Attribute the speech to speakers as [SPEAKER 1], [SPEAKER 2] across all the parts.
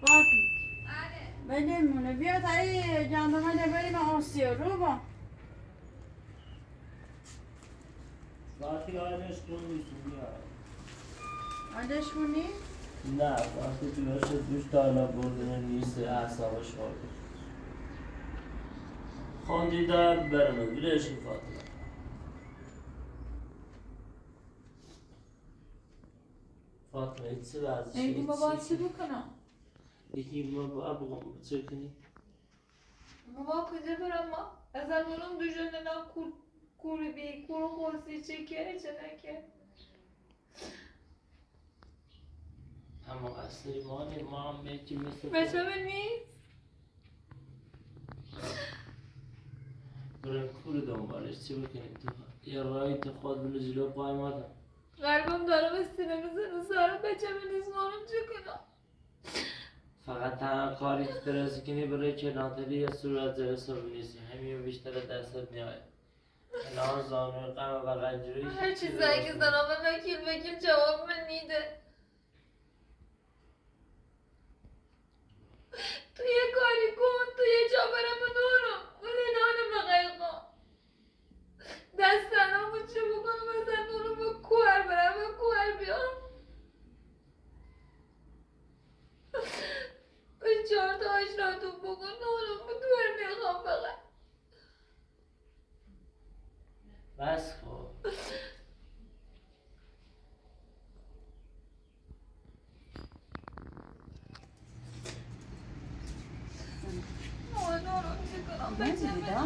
[SPEAKER 1] فاطمه بدیمونه بیا تایی جاندمه بریم آسیا رو با
[SPEAKER 2] وقتی آیدش کنیشون بیا
[SPEAKER 1] آدش کنی؟
[SPEAKER 2] نه وقتی تو باشه دوش دارلا بردن نیست اعصابش خورده خوندی دا برمه بلش که فاطمه فاطمه ایت چه وزش
[SPEAKER 1] ایدی بابا چی بکنم؟
[SPEAKER 2] یکی بابا بگم چه کنی؟
[SPEAKER 3] بابا کجا برم ما؟ از اونم دوشنده نا کوری بی کورو خوصی چکه چه نکه
[SPEAKER 2] اما اصلی ما هم میگی مثل
[SPEAKER 3] بچه نیست؟
[SPEAKER 2] برای کور دنبالش چه بکنیم تو یا رای تو خود بلو جلو پای مادم
[SPEAKER 3] قلبم داره به سینه میزنه سارم بچه نیست مانم چه کنم؟
[SPEAKER 2] فقط تنها کاری که ترسی کنی برای که ناتلی یا صورت حساب نیستی همین بیشتر دستت میاد الان زانوی غم و رنجوری
[SPEAKER 3] هر چی زنگ زنم به وکیل جواب من نیده تو یه کاری کن تو یه جا برم و نورم ولی نانم بقیقا دستانم و چه بکنم ازن نورم با کوهر برم و کوهر بیام به 4 تا آشناتون بکن نورم و دور میخوام فقط
[SPEAKER 2] بس خب
[SPEAKER 3] نورم چه کنم
[SPEAKER 1] بجی
[SPEAKER 3] بچه
[SPEAKER 1] دا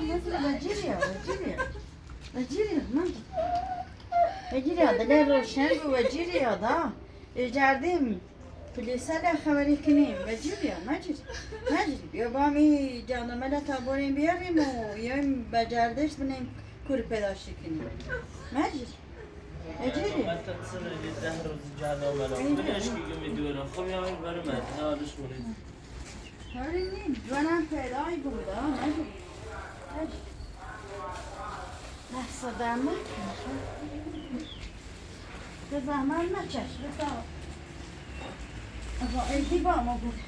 [SPEAKER 3] نیست
[SPEAKER 1] بجیری دل روشن بو بجیری دا جردیم پلیسا خبری کنیم بجیری مجری بیا با می جانمه تا بریم بیاریم و یا بجردش بنیم کور پیداشتی کنیم مجری
[SPEAKER 2] من تصور یه 10 روز جانمه بلش که میدونم خب یا این برای من حالش مونید
[SPEAKER 1] هاری نیم جوانم پیدایی بود مجری لحظه دمه به زحمت نچش بسا با ایدی با ما بود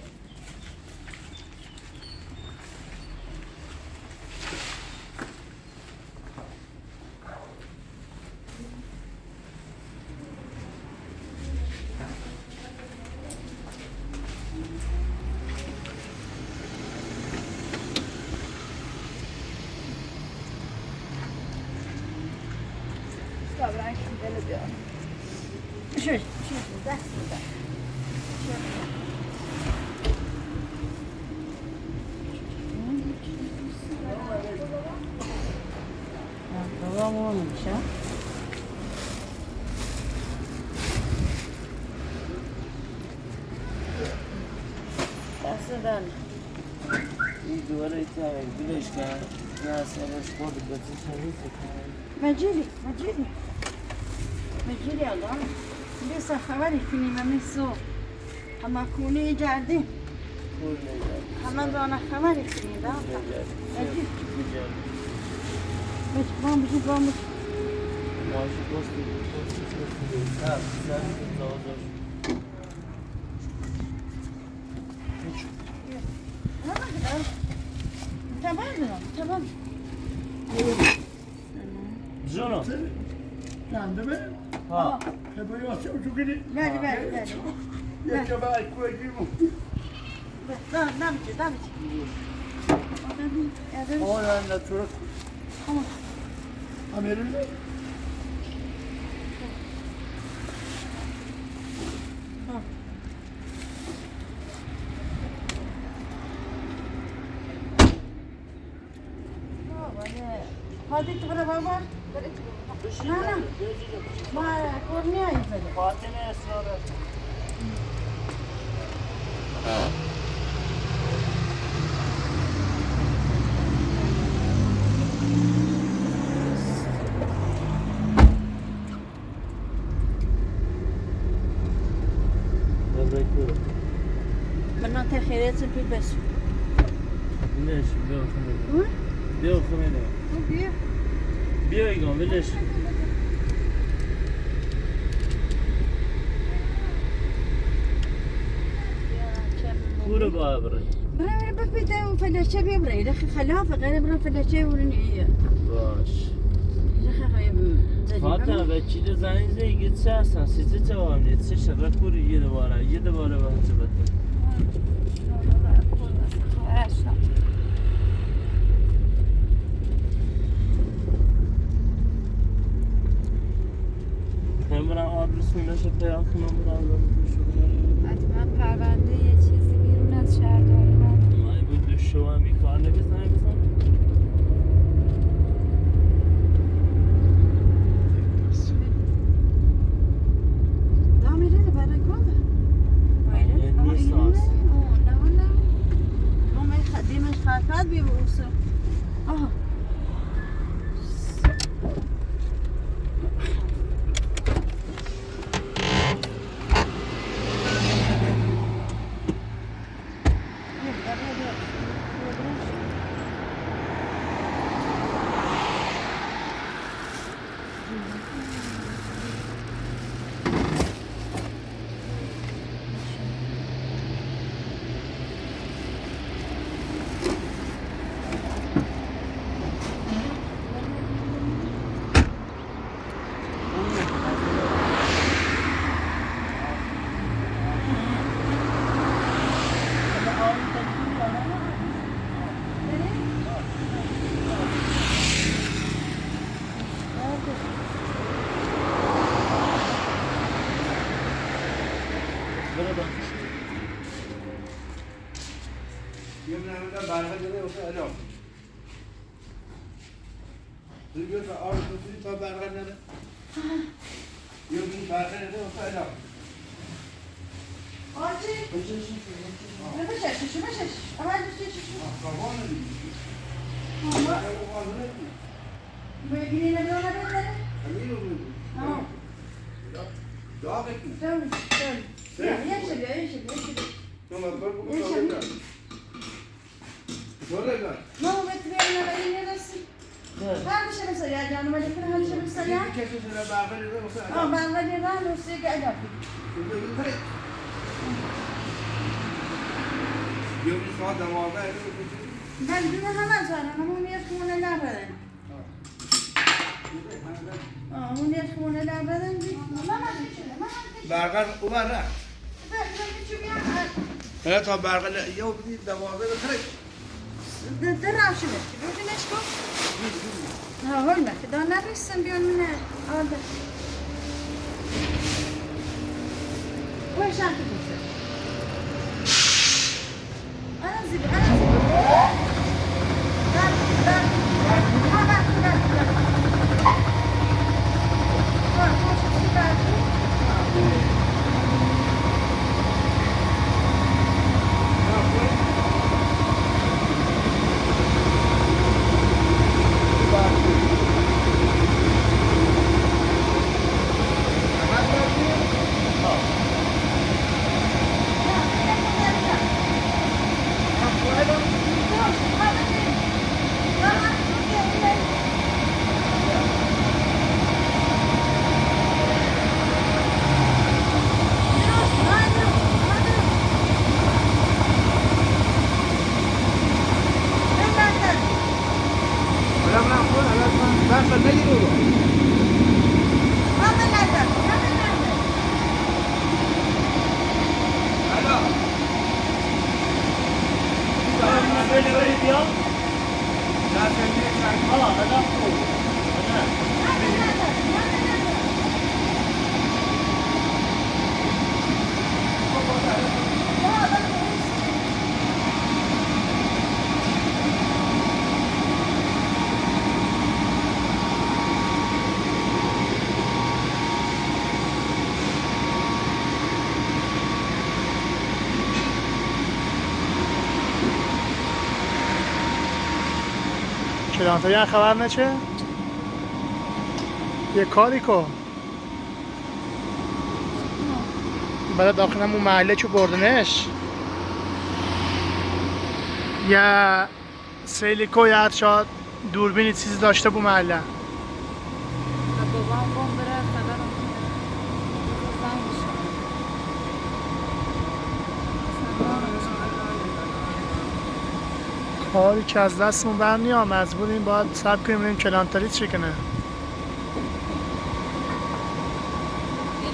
[SPEAKER 1] برای دل بیارم شوی دست بودم بابا مو میشه دست دل
[SPEAKER 2] این دوباره ایتایی بلش کرد نه اصابش خود بچه شنید
[SPEAKER 1] مجیری آدم بیسا خبری کنیم همیسو همه کونه جردیم
[SPEAKER 2] کور نگرد
[SPEAKER 1] همه دانه خبری کنیم دا مجیری بام بجی
[SPEAKER 2] ماشی پستی سر زازاش
[SPEAKER 1] تمام
[SPEAKER 2] جونو
[SPEAKER 4] Kendime
[SPEAKER 2] ها
[SPEAKER 4] evaluasyon çok iyi.
[SPEAKER 1] بله
[SPEAKER 4] Yaşa ben koyayım.
[SPEAKER 1] دمچه
[SPEAKER 4] O yani Türk.
[SPEAKER 1] Ama
[SPEAKER 4] Amerika.
[SPEAKER 1] هادی تو برای بابا نه ما کورنی آییم بده
[SPEAKER 2] فاطمه اصرار
[SPEAKER 1] من تا خیریت سپید بس
[SPEAKER 2] ليش بيو خمينة بيو خمينة بيو يقوم ليش کور با برای
[SPEAKER 1] برای بپیده و فلشه بیبره رخی خلافه غیر برای فلشه ورن ایه
[SPEAKER 2] باش
[SPEAKER 1] رخی خیلی
[SPEAKER 2] فاطمه به چی ده زنی زیگی چه هستن سیزی جواب نیست چه شده کوری یه دوباره به هنچه بده من برم آدرس میشه پیام کنم برم
[SPEAKER 3] حتما پرونده یه چیزی بیرون از شهر دارم.
[SPEAKER 2] مای بود دو شو هم این کار نبزنه
[SPEAKER 1] دا میره برای کنده
[SPEAKER 2] نیست آسان
[SPEAKER 1] ما دیمش خرفت بی بوسه آها
[SPEAKER 4] یه نمیدونم برقه داره واسه اعلام دیگه تا آب تو تا برقه نداره یه دونه برقه نداره واسه اعلام
[SPEAKER 1] آجی بشش اول بشش
[SPEAKER 4] آقا
[SPEAKER 1] میبینی نمیدونه بده
[SPEAKER 4] همین رو میگم
[SPEAKER 1] آه
[SPEAKER 4] داغت
[SPEAKER 1] یه شبیه
[SPEAKER 4] تو مطبر بگو داغت داغت
[SPEAKER 1] ما هو بتبيعنا بعدين نفسي هذا شو بصير يا جانو ما يكون هذا شو بصير يا
[SPEAKER 4] کسی سر برقه نداره واسه اعلام
[SPEAKER 1] بعدين رانو سيق أدابي
[SPEAKER 4] یه بیست ساعت 12
[SPEAKER 1] بل دون همان صار أنا مو يدخلون لا بدن مو يدخلون لا بدن ما في
[SPEAKER 4] برقه اومد رفت
[SPEAKER 1] شو بيعمل
[SPEAKER 4] نه تا برقه یه بدی 12 بخرج
[SPEAKER 1] درا شو بس بيقول ليش كم ها هون ما كده أنا رسم بيون من هذا وين شاكي بيصير أنا زي
[SPEAKER 5] کلانتری خبر نچه؟ یه کاری کن برای داخل همون محله چو بردنش یا سیلیکو یا شاید دوربینی چیزی داشته بو محله
[SPEAKER 3] بابام گم بره خبرم زنگ بشه.
[SPEAKER 5] کاری که از دستمون برمیاد مجبوریم باید صبر کنیم ببینیم کلانتری چی کنه.
[SPEAKER 3] یعنی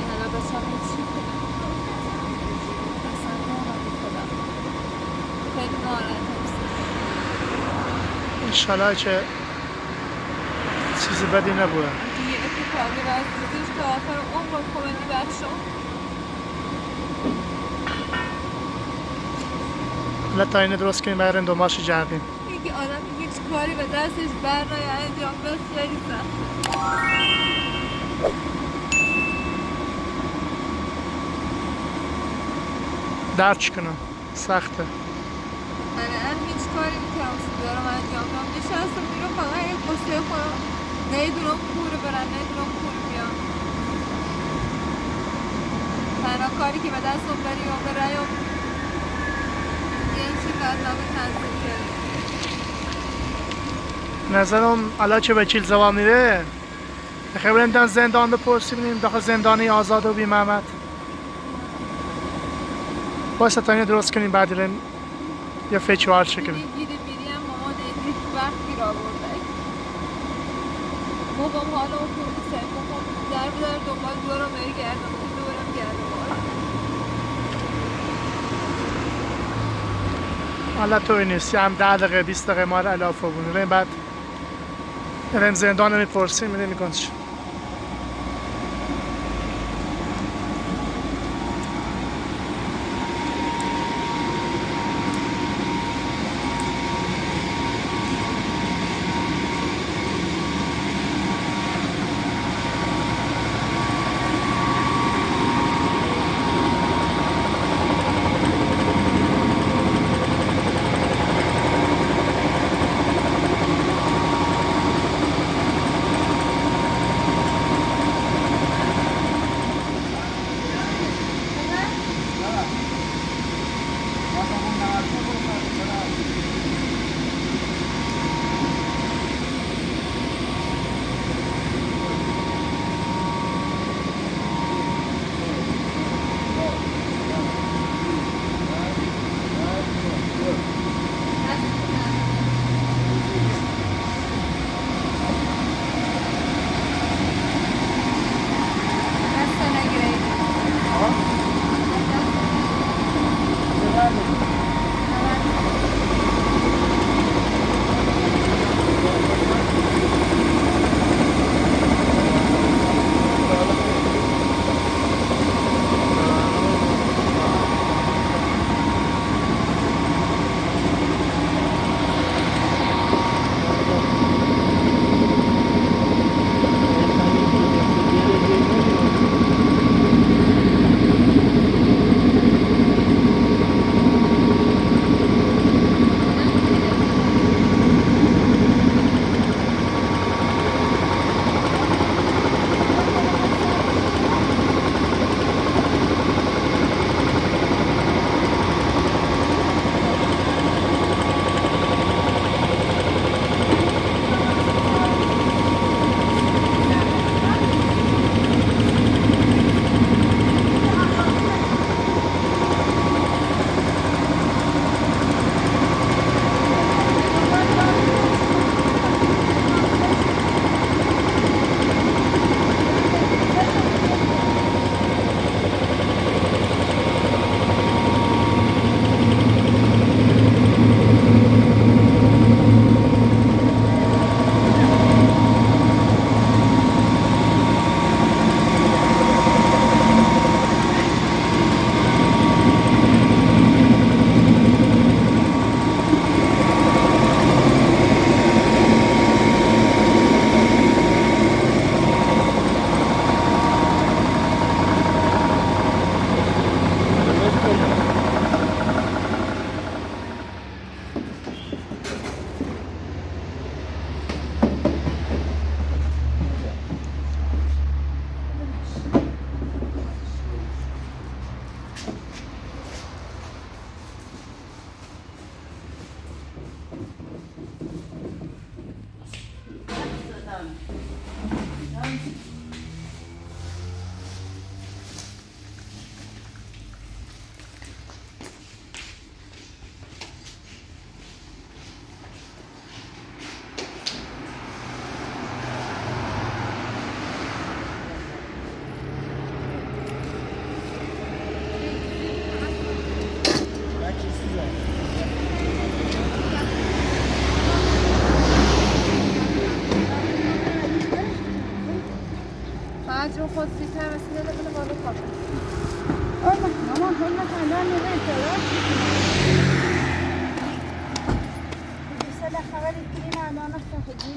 [SPEAKER 3] حالا بچه‌ها چی کنم؟ اصلا ناراحت خودم. خیلی ناراحتم.
[SPEAKER 5] انشالله که چیزی بدی نبوده.
[SPEAKER 3] دیگه اتفاقی برسیدش تا آخر عمر کمدی بخشم.
[SPEAKER 5] حالا تا اینه درست کنیم بریم دوماشو جمعیم.
[SPEAKER 3] اینکه آدم هیچ کاری به دستش بر نیاد انجام بده خیلی سخته.
[SPEAKER 5] درد چی کنم سخته.
[SPEAKER 3] من هیچ کاری میتونم دارم انجام بدم. نشستم بیرون فقط یک قصه خودم نیدونم کور برم نیدونم کور بیام. تنها کاری که به دستم بریم برایم یه شکایتنامه تنظیم کردم.
[SPEAKER 5] نظرم حالا که وکیل زوا میره خیلی بریم زندان بپرسی بینیم داخل زندانی آزاد و بی محمد. بایسته تا اینه درست کنیم بعد بریم یه فیچوار شکنیم.
[SPEAKER 3] گیری میریم مامان ایدی وقت گیر آورده. موقعم حالا اون پروسه موقعم در بدار دنبال دورم برگردم دورم گردم.
[SPEAKER 5] حالا توی نیست هم 10 دقیقه 20 دقیقه ما رو علافه بونیم بعد بریم زندان رو میپرسیم میدیم میکنم چی.
[SPEAKER 1] الان نمی‌تونم. مثلا خبری کنیم الان خودی.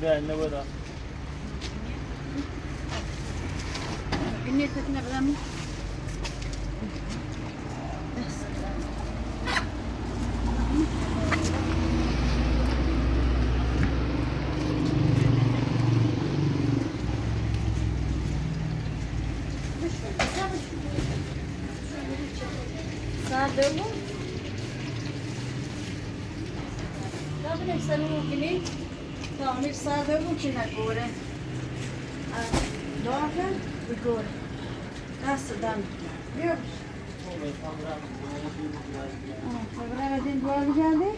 [SPEAKER 2] بیا نبودا.
[SPEAKER 1] اینی تکنه بدم. ساده بود. دابنه سرمو کنی. تعمیر ساده بود که نگوره. داغه بگوره. دست دم. بیا. خبره بدین دوار بگرده.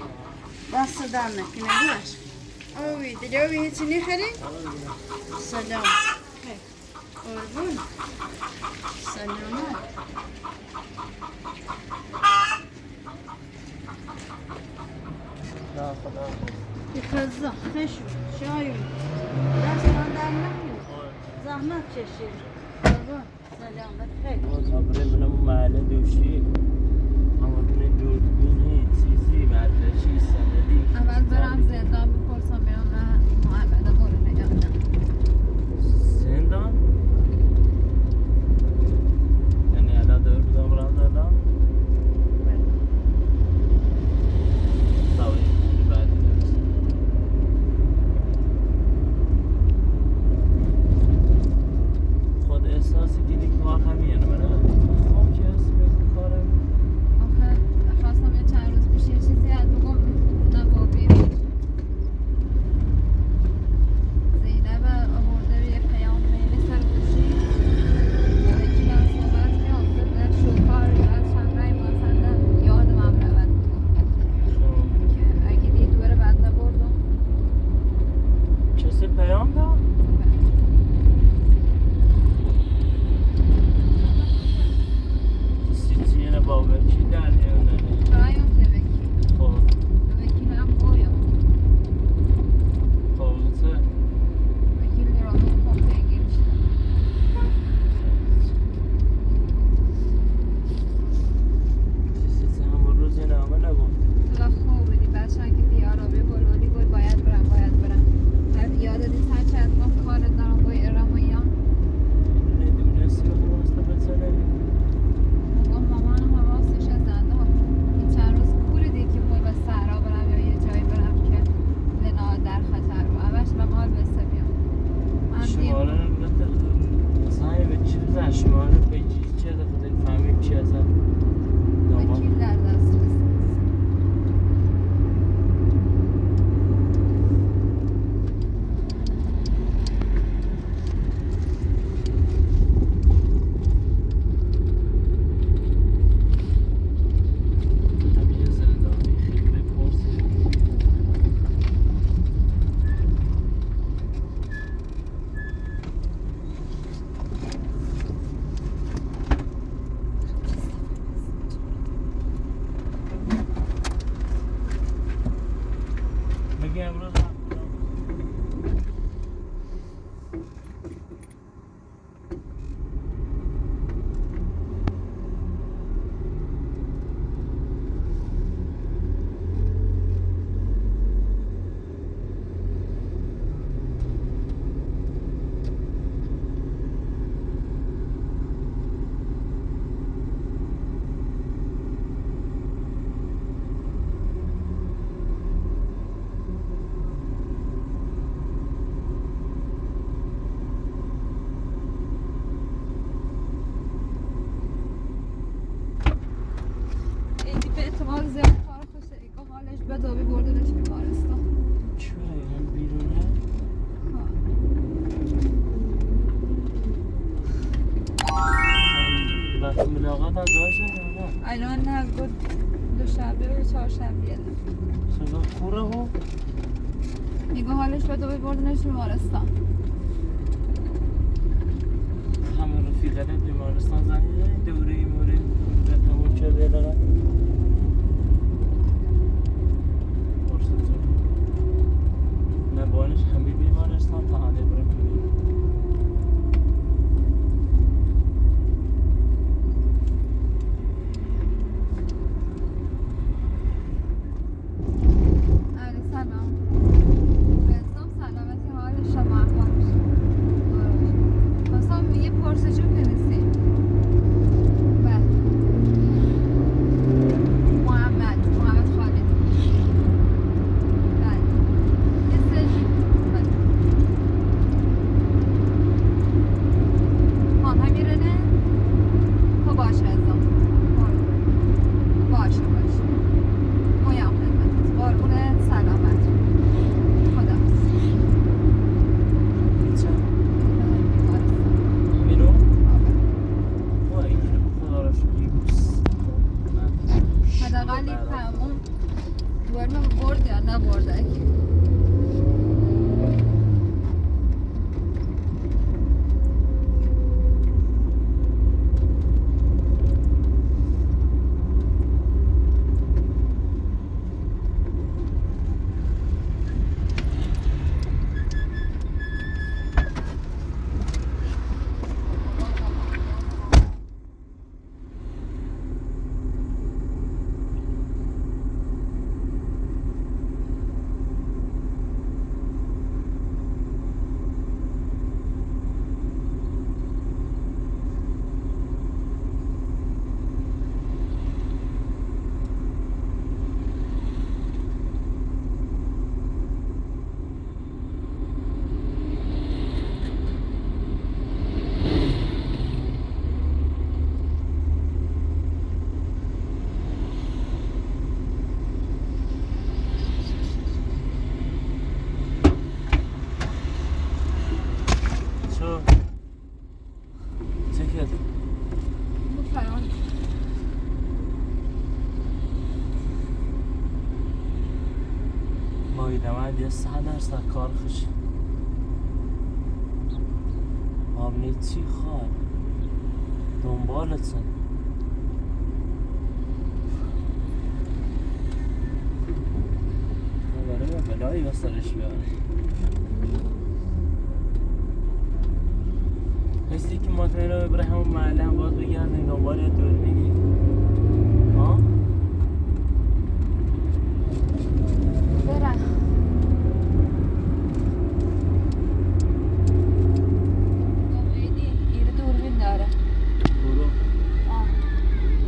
[SPEAKER 1] دست دم نکنه بیاش. اوی دیگه هیچی نخری؟ سلام. قربون. سلامت.
[SPEAKER 2] لا خدا.
[SPEAKER 1] خزا خشو شایون دست من در نکنید زحمت کشید بابا سلامت خیلی
[SPEAKER 2] خبره منم محله دوشی اما دونه دوربینی چیزی مدرشی سندی
[SPEAKER 3] اول برم زندان بپرسم بیام نه محمد برو نگاه
[SPEAKER 2] زندان؟ یعنی الان دور بودم برام زندان؟ طبعی بعد خود احساسی دیدی کار همینه من خب چه حسی به کارم
[SPEAKER 3] آخه خواستم یه چند روز پیش یه چیزی از بگم نبابی زینب آورده یه پیام خیلی سر گوشی یکی من صحبت میافته در شوکار از شمرای مازنده یادم هم رود که اگه دی دوره بنده بردم
[SPEAKER 2] کسی پیام داد؟ کسی چیه باورچی در میانه
[SPEAKER 3] رایون دوکی
[SPEAKER 2] خب
[SPEAKER 3] دوکی هم گویم
[SPEAKER 2] خب چه؟
[SPEAKER 3] دوکی لیرامون کن بگیرش
[SPEAKER 2] کسی چه همون روز یه نامه نگفت
[SPEAKER 3] تو خوب بودی بچه که دیارابی بلولی بود باید برم بعد یاد دی سنچه از ما کار دارم باید ارمویان
[SPEAKER 2] ندونستی و خواسته بزنه
[SPEAKER 3] موقع مامانم هم راستش از زنده ها این چند روز پولی دید که باید به سهرا برم یا یه جایی برم که لنا در خطر رو اولش به مال بسته بیام من
[SPEAKER 2] شماره سعی به چی بزن شماره بگی چه ده خودت فهمید چی از
[SPEAKER 3] وکیل در دست رسید
[SPEAKER 2] همین زندانی خیلی بپرسی مگه امروز
[SPEAKER 3] ایدی به احتمال زیاد کار خوشه ایگاه حالش بدابی بردنش بیمارستان
[SPEAKER 2] چرا هم بیرونه؟ وقت ملاقات از داشتن یا نه؟
[SPEAKER 3] الان نه بود دوشنبه و چهارشنبه
[SPEAKER 2] چرا خوره ها؟
[SPEAKER 3] میگه حالش بده ببردنش بیمارستان.
[SPEAKER 2] همه رفیقه بیمارستان زنی دوره موره به تموم شده دارن نبانش همه بیمارستان تا حاله برم
[SPEAKER 3] علی سلام. بهتم سلامتی حال شما احوالش. خواستم یه پرسجو کنیسی. بله. محمد خالد. بله. یه سج. بله. همیرنه؟ خب باشه ازم. باشه. مویم خدمتت. قربونت سلامت. خدا
[SPEAKER 2] میرو؟ وای اینو خدا را شدی بوس
[SPEAKER 3] حداقل این همون دوارم برد یا نبرده فران
[SPEAKER 2] باید یه 100% کار خوش آبنی چی خواه دنبالتن برای بلایی بسرش بیاره حسی که ما تایی رو ببره همون محله هم باز بگردیم دنبال یه دور میگی ها؟
[SPEAKER 3] برم ایره دوربین داره
[SPEAKER 2] برو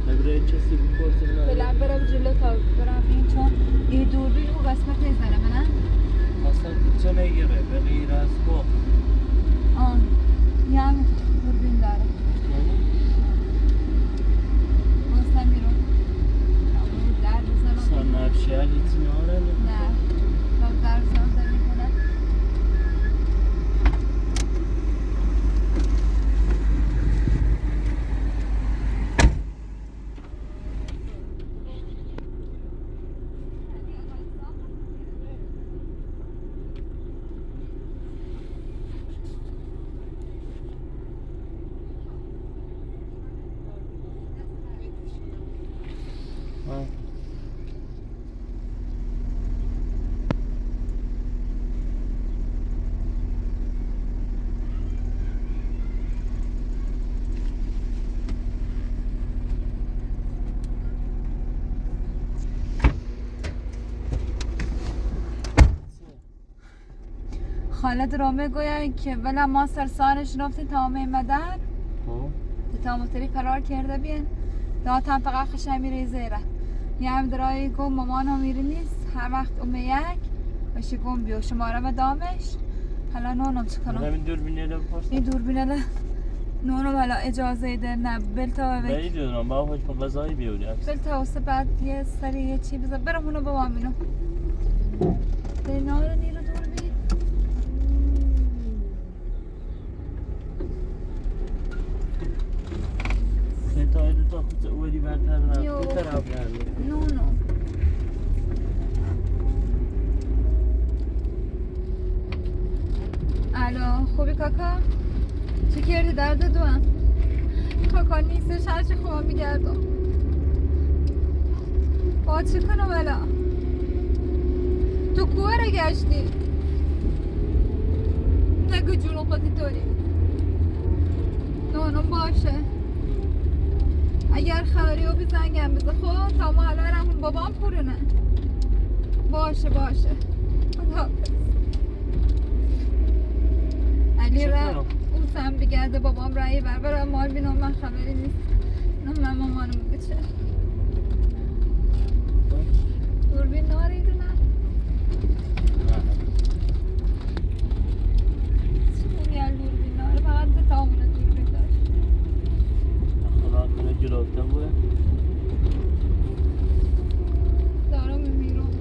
[SPEAKER 2] ببره چسی بپرسیم
[SPEAKER 3] فعلا برم جلو تا برم این چون این دوربین او قسمت نیزنه منه
[SPEAKER 2] اصلا چه نگیره به غیر از با
[SPEAKER 3] یعنی دوربین داره بازم میرون در بزنم
[SPEAKER 2] سان نفشه هلیتی ناره
[SPEAKER 3] نه تا در بزنم در میکنه خالد رامه گویا که ولی ما سرسانش رفتیم تمام مدن تا موتری فرار کرده بین داد هم فقط خشم میره زیره یه هم درایی گم مامان هم میره نیست هر وقت یک باشی گم بیو شماره دامش حالا نونم چکنم
[SPEAKER 2] این دوربینه رو بپرسم
[SPEAKER 3] این دوربینه نونم حالا اجازه ده نه بلتا ببک
[SPEAKER 2] بریدونم با خوش با غذایی بیودی
[SPEAKER 3] بلتا واسه بعد یه سری یه چی بذار برم اونو بوامینو ده ناره نیرو دوربین
[SPEAKER 2] تا دو تا خود اولی برتر رفت
[SPEAKER 3] یو.
[SPEAKER 2] دو طرف رفت
[SPEAKER 3] نونو الو خوبی کاکا؟ چی کردی درد دوام؟ کاکا نیستش هرچی خواب میگردم با چی کنم الان؟ تو کوه رو گشتی؟ نگو جونو خودی طوری نونم باشه اگر خبری رو بزنگم بزن خب تا ما حالا رمون بابام پرونه باشه خداحافظ علی را او سم بگرده بابام رایی برای مال بینم من خبری نیست نه من مامانم بچه دوربین ناریدو نه چون یه دوربین ناره فقط به تامونه دوربین داشت
[SPEAKER 2] خدا کنه جلوکته بوده
[SPEAKER 3] دارم میمیرم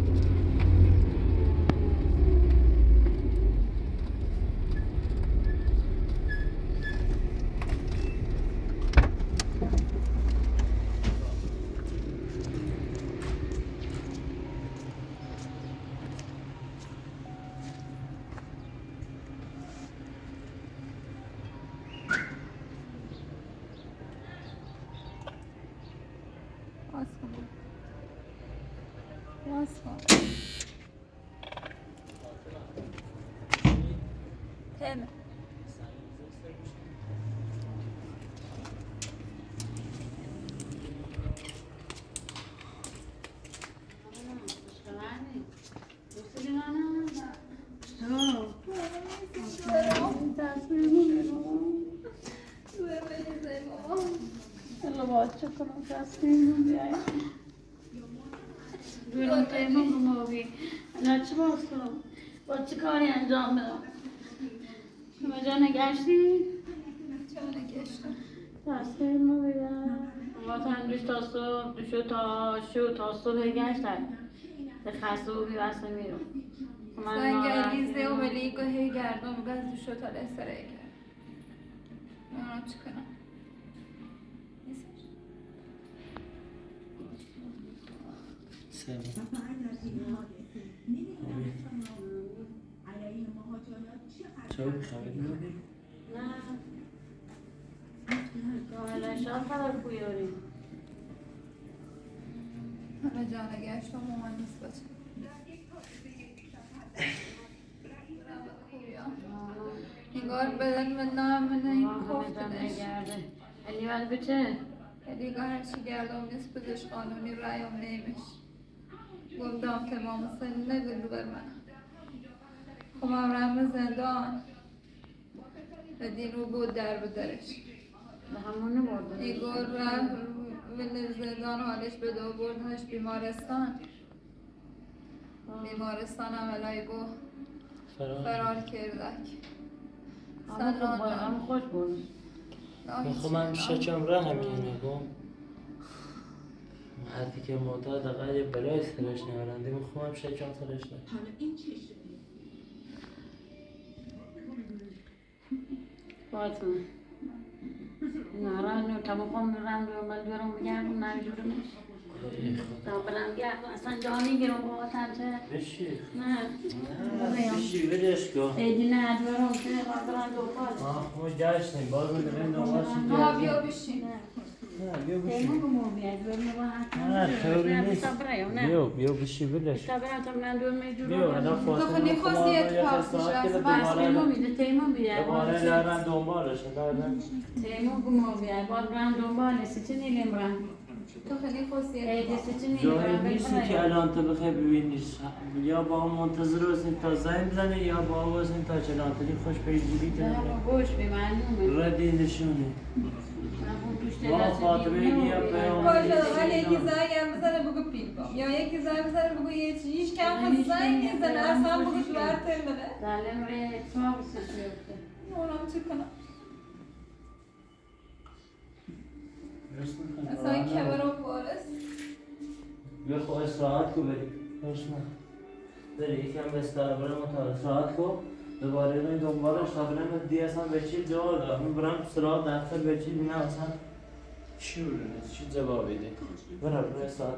[SPEAKER 3] باز کن تمه
[SPEAKER 6] بیرون تیمون رو موبی نه چه باز کنم با چه کاری انجام بدم شما جا نگشتی؟ تصویر ما بیدم ما تندوش تا صبح دوشو تا صبح گشتن به خسته و بیوسته میرم
[SPEAKER 3] زنگ علیزه و ملیک و هی گردم و گز دوشو تا لسره کرد من چی کنم
[SPEAKER 2] چه خبری بودی؟
[SPEAKER 6] نه کاملا شاد خبر کویاری
[SPEAKER 3] همه جانه گشت و مامان نیست باشه انگار بدن من نام من این کوفتنش
[SPEAKER 6] علی ول بچه
[SPEAKER 3] دیگه هرچی گردم نیست پزشک قانونی رایم نیمش گفتم تمام سن نگو بر من خمام رم زندان و دین رو بود در بدرش
[SPEAKER 6] به همون نبرده
[SPEAKER 3] ایگور رفت ول زندان حالش به دو بردنش بیمارستان عملای گو فرار کردک
[SPEAKER 6] هم خوش بود
[SPEAKER 2] خب من شچم را همین میگم حتی که معتاد دقیقه یه بلای سرش نورنده میخوام شچم سرش نه
[SPEAKER 6] باید ناران تمام رنگ رو من دورم بگردم نمیجورم تا برم گردم اصلا جانی گیرم با تنچه
[SPEAKER 2] بشی
[SPEAKER 6] نه
[SPEAKER 2] بشی ولش کن
[SPEAKER 6] ایدی نه دورم که برم دو پاس
[SPEAKER 2] ما گشتیم باز میدونیم دنبالشیم
[SPEAKER 3] ما بیا بشین
[SPEAKER 2] نه بیا بشی
[SPEAKER 6] تیمون رو بیاد دورم با
[SPEAKER 2] نه طوری نیست بیا بشی ولش
[SPEAKER 6] تا برم تا من دورم میجورم
[SPEAKER 2] بیا الان
[SPEAKER 3] تو خیلی خواستی اتفاق
[SPEAKER 6] تیمون بیاد
[SPEAKER 2] دوباره لرن دنبالش لرن
[SPEAKER 6] تیمون رو بیاد باز برم دنبالش چه نیلیم برم
[SPEAKER 3] تو خیلی خواستی
[SPEAKER 6] ایدی چه نیلیم
[SPEAKER 2] جایی
[SPEAKER 6] برم
[SPEAKER 2] نیستی که الان تو بخوای ببینیش یا با هم منتظر باشین تا زنگ بزنه یا با هم باشین تا چلانتری خوش پیجیبی کنه
[SPEAKER 6] گوش به معلومه
[SPEAKER 2] ردی نشونه ما فاطمه گیا پیام
[SPEAKER 3] باشه ولی یکی زنگ بزنه بگو پیل کن یا یکی زنگ بزنه بگو یه چیش کم خواست زنگ بزنه اصلا بگو تو برتر بده
[SPEAKER 6] دلم روی اتفاق سشیفته
[SPEAKER 3] اونم چی کنم اصلا کمرم بارست
[SPEAKER 2] بیا خب استراحت کو بری بری یکم به استراحت استراحت کو دوباره این دنبالش تا برم دی اصلا به چی جواب دارم برم استراحت دفتر به چی نه اصلا چی بودن چی جوابی ده برم روی استراحت